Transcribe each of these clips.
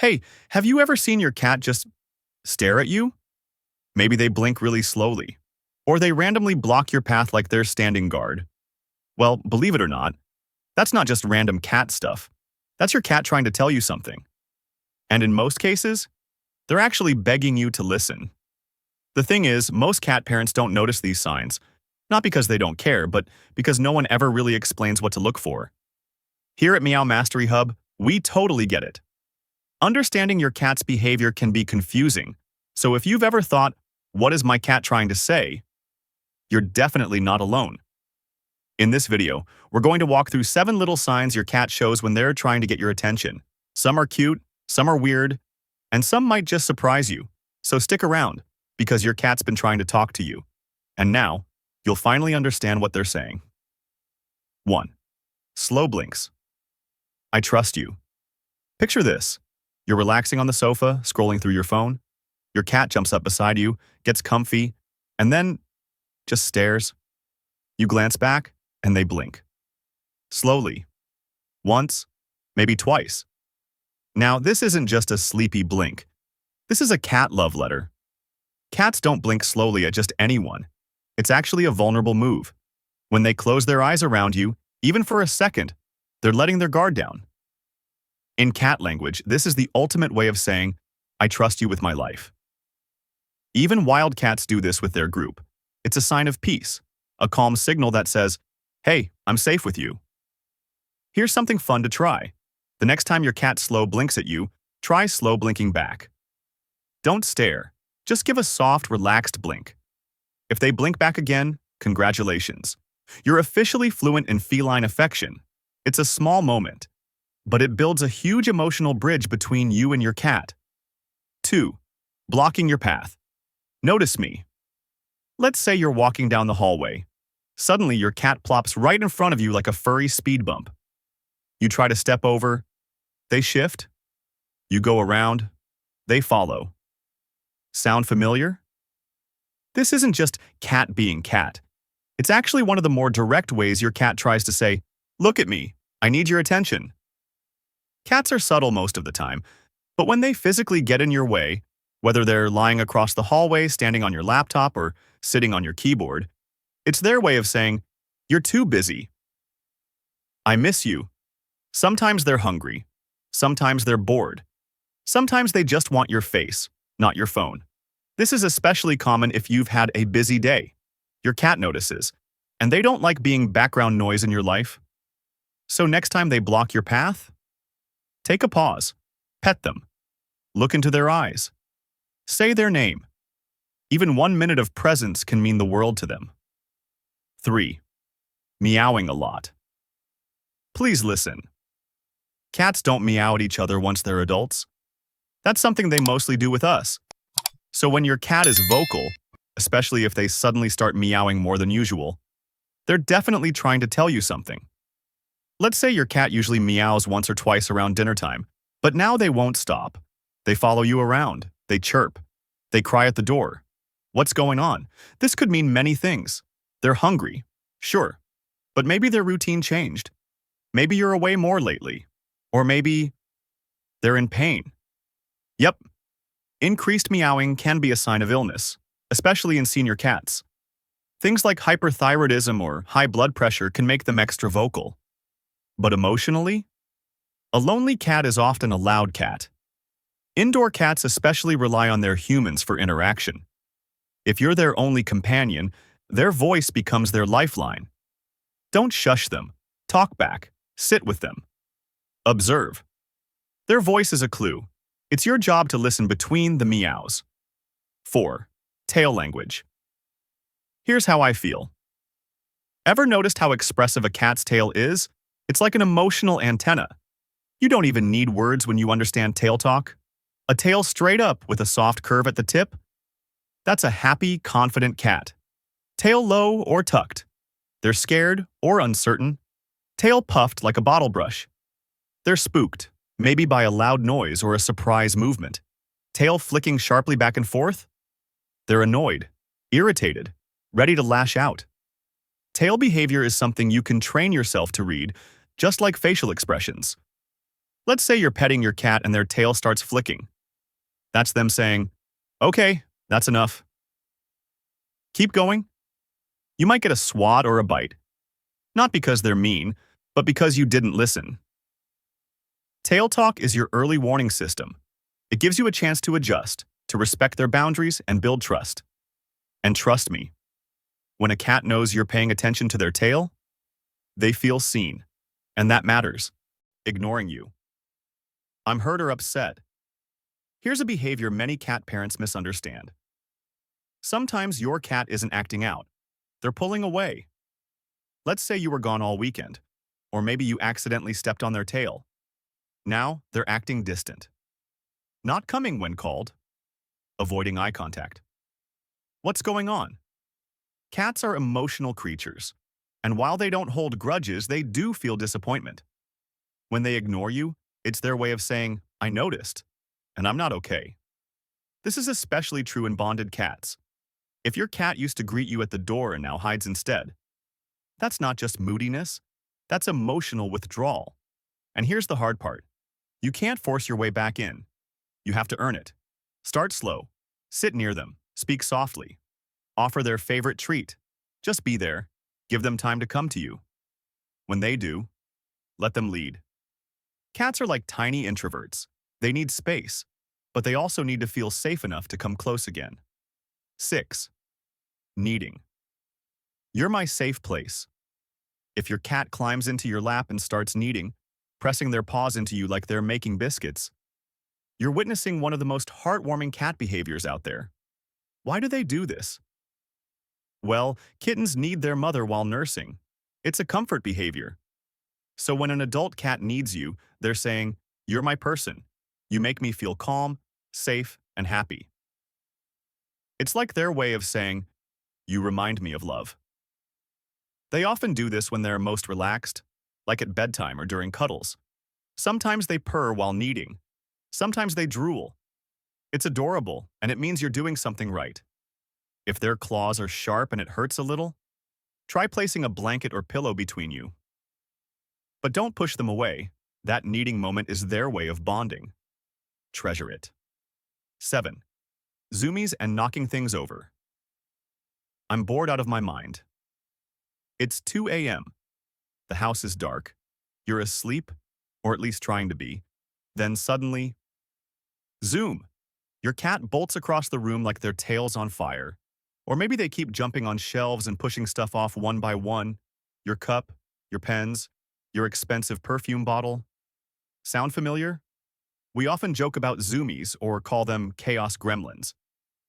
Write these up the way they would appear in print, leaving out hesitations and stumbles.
Hey, have you ever seen your cat just stare at you? Maybe they blink really slowly, or they randomly block your path like they're standing guard. Well, believe it or not, that's not just random cat stuff. That's your cat trying to tell you something. And in most cases, they're actually begging you to listen. The thing is, most cat parents don't notice these signs, not because they don't care, but because no one ever really explains what to look for. Here at Meow Mastery Hub, we totally get it. Understanding your cat's behavior can be confusing, so if you've ever thought, "What is my cat trying to say?" you're definitely not alone. In this video, we're going to walk through 7 little signs your cat shows when they're trying to get your attention. Some are cute, some are weird, and some might just surprise you. So stick around, because your cat's been trying to talk to you. And now, you'll finally understand what they're saying. 1. Slow blinks. I trust you. Picture this. You're relaxing on the sofa, scrolling through your phone. Your cat jumps up beside you, gets comfy, and then just stares. You glance back, and they blink. Slowly. Once, maybe twice. Now, this isn't just a sleepy blink. This is a cat love letter. Cats don't blink slowly at just anyone. It's actually a vulnerable move. When they close their eyes around you, even for a second, they're letting their guard down. In cat language, this is the ultimate way of saying, "I trust you with my life." Even wild cats do this with their group. It's a sign of peace, a calm signal that says, "Hey, I'm safe with you." Here's something fun to try. The next time your cat slow blinks at you, try slow blinking back. Don't stare. Just give a soft, relaxed blink. If they blink back again, congratulations. You're officially fluent in feline affection. It's a small moment, but it builds a huge emotional bridge between you and your cat. 2. Blocking your path. Notice me. Let's say you're walking down the hallway. Suddenly, your cat plops right in front of you like a furry speed bump. You try to step over. They shift. You go around. They follow. Sound familiar? This isn't just cat being cat. It's actually one of the more direct ways your cat tries to say, "Look at me. I need your attention." Cats are subtle most of the time, but when they physically get in your way, whether they're lying across the hallway, standing on your laptop, or sitting on your keyboard, it's their way of saying, "You're too busy. I miss you." Sometimes they're hungry. Sometimes they're bored. Sometimes they just want your face, not your phone. This is especially common if you've had a busy day. Your cat notices, and they don't like being background noise in your life. So next time they block your path, take a pause, pet them, look into their eyes, say their name. Even 1 minute of presence can mean the world to them. 3. Meowing a lot. Please listen. Cats don't meow at each other once they're adults. That's something they mostly do with us. So when your cat is vocal, especially if they suddenly start meowing more than usual, they're definitely trying to tell you something. Let's say your cat usually meows once or twice around dinner time, but now they won't stop. They follow you around, they chirp, they cry at the door. What's going on? This could mean many things. They're hungry, sure, but maybe their routine changed. Maybe you're away more lately, or maybe they're in pain. Yep, increased meowing can be a sign of illness, especially in senior cats. Things like hyperthyroidism or high blood pressure can make them extra vocal. But emotionally, a lonely cat is often a loud cat. Indoor cats especially rely on their humans for interaction. If you're their only companion, their voice becomes their lifeline. Don't shush them. Talk back. Sit with them. Observe. Their voice is a clue. It's your job to listen between the meows. 4. Tail language. Here's how I feel. Ever noticed how expressive a cat's tail is? It's like an emotional antenna. You don't even need words when you understand tail talk. A tail straight up with a soft curve at the tip? That's a happy, confident cat. Tail low or tucked. They're scared or uncertain. Tail puffed like a bottle brush. They're spooked, maybe by a loud noise or a surprise movement. Tail flicking sharply back and forth. They're annoyed, irritated, ready to lash out. Tail behavior is something you can train yourself to read, just like facial expressions. Let's say you're petting your cat and their tail starts flicking. That's them saying, okay, that's enough. Keep going. You might get a swat or a bite. Not because they're mean, but because you didn't listen. Tail talk is your early warning system. It gives you a chance to adjust, to respect their boundaries and build trust. And trust me, when a cat knows you're paying attention to their tail, they feel seen. And that matters. Ignoring you. I'm hurt or upset. Here's a behavior many cat parents misunderstand. Sometimes your cat isn't acting out. They're pulling away. Let's say you were gone all weekend, or maybe you accidentally stepped on their tail. Now they're acting distant. Not coming when called. Avoiding eye contact. What's going on? Cats are emotional creatures, and while they don't hold grudges, they do feel disappointment. When they ignore you, it's their way of saying, I noticed, and I'm not okay. This is especially true in bonded cats. If your cat used to greet you at the door and now hides instead, that's not just moodiness, that's emotional withdrawal. And here's the hard part. You can't force your way back in. You have to earn it. Start slow. Sit near them. Speak softly. Offer their favorite treat. Just be there. Give them time to come to you. When they do, let them lead. Cats are like tiny introverts. They need space, but they also need to feel safe enough to come close again. 6. Kneading. You're my safe place. If your cat climbs into your lap and starts kneading, pressing their paws into you like they're making biscuits, you're witnessing one of the most heartwarming cat behaviors out there. Why do they do this? Well, kittens need their mother while nursing. It's a comfort behavior. So when an adult cat needs you, they're saying, you're my person. You make me feel calm, safe, and happy. It's like their way of saying, you remind me of love. They often do this when they're most relaxed, like at bedtime or during cuddles. Sometimes they purr while kneading. Sometimes they drool. It's adorable, and it means you're doing something right. If their claws are sharp and it hurts a little, try placing a blanket or pillow between you. But don't push them away. That kneading moment is their way of bonding. Treasure it. 7. Zoomies and knocking things over. I'm bored out of my mind. It's 2 a.m. The house is dark. You're asleep, or at least trying to be. Then suddenly, zoom! Your cat bolts across the room like their tail's on fire. Or maybe they keep jumping on shelves and pushing stuff off one by one. Your cup, your pens, your expensive perfume bottle. Sound familiar? We often joke about Zoomies or call them chaos gremlins.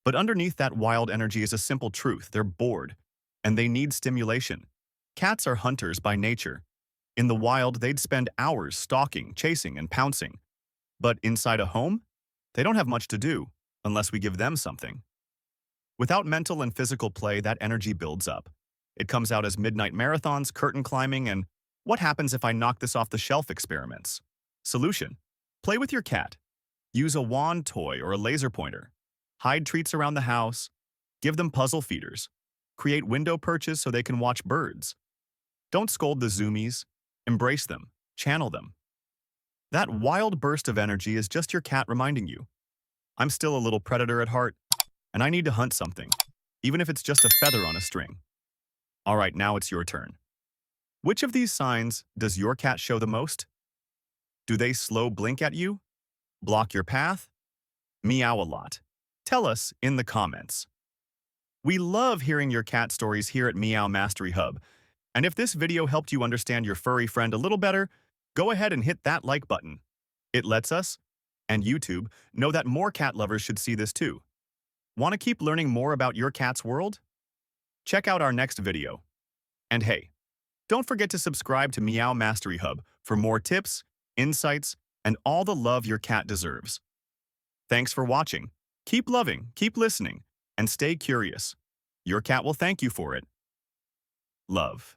But underneath that wild energy is a simple truth. They're bored, and they need stimulation. Cats are hunters by nature. In the wild, they'd spend hours stalking, chasing, and pouncing. But inside a home, they don't have much to do, unless we give them something. Without mental and physical play, that energy builds up. It comes out as midnight marathons, curtain climbing, and what happens if I knock this off the shelf experiments. Solution: play with your cat. Use a wand toy or a laser pointer. Hide treats around the house. Give them puzzle feeders. Create window perches so they can watch birds. Don't scold the Zoomies. Embrace them. Channel them. That wild burst of energy is just your cat reminding you, I'm still a little predator at heart, and I need to hunt something, even if it's just a feather on a string. All right, now it's your turn. Which of these signs does your cat show the most? Do they slow blink at you? Block your path? Meow a lot? Tell us in the comments. We love hearing your cat stories here at Meow Mastery Hub. And if this video helped you understand your furry friend a little better, go ahead and hit that like button. It lets us, and YouTube, know that more cat lovers should see this too. Want to keep learning more about your cat's world? Check out our next video. And hey, don't forget to subscribe to Meow Mastery Hub for more tips, insights, and all the love your cat deserves. Thanks for watching. Keep loving, keep listening, and stay curious. Your cat will thank you for it. Love.